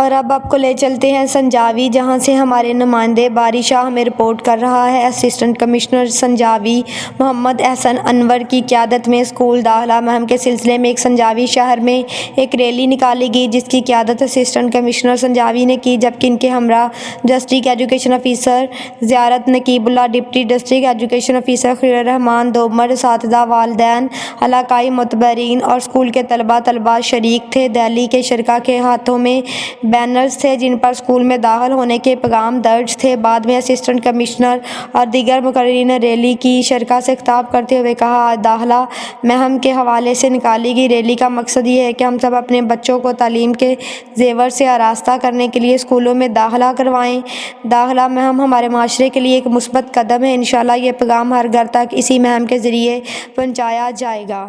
اور اب آپ کو لے چلتے ہیں سنجاوی، جہاں سے ہمارے نمائندے باری شاہ ہمیں رپورٹ کر رہا ہے۔ اسسٹنٹ کمشنر سنجاوی محمد احسن انور کی قیادت میں اسکول داخلہ مہم کے سلسلے میں سنجاوی شہر میں ایک ریلی نکالی گئی، جس کی قیادت اسسٹنٹ کمشنر سنجاوی نے کی، جبکہ ان کے ہمراہ ڈسٹرکٹ ایجوکیشن آفیسر زیارت نقیب اللہ، ڈپٹی ڈسٹرکٹ ایجوکیشن آفیسر خلیل الرحمان دومر، اساتذہ، والدین، علاقائی معتبرین اور اسکول کے طلباء شریک تھے۔ دہلی کے شرکاء کے ہاتھوں میں بینرز تھے جن پر اسکول میں داخل ہونے کے پیغام درج تھے۔ بعد میں اسسٹنٹ کمشنر اور دیگر مقررین نے ریلی کی شرکاء سے خطاب کرتے ہوئے کہا، آج داخلہ مہم کے حوالے سے نکالی گئی ریلی کا مقصد یہ ہے کہ ہم سب اپنے بچوں کو تعلیم کے زیور سے آراستہ کرنے کے لیے اسکولوں میں داخلہ کروائیں۔ داخلہ مہم ہمارے معاشرے کے لیے ایک مثبت قدم ہے۔ انشاءاللہ یہ پیغام ہر گھر تک اسی مہم کے ذریعے پہنچایا جائے گا۔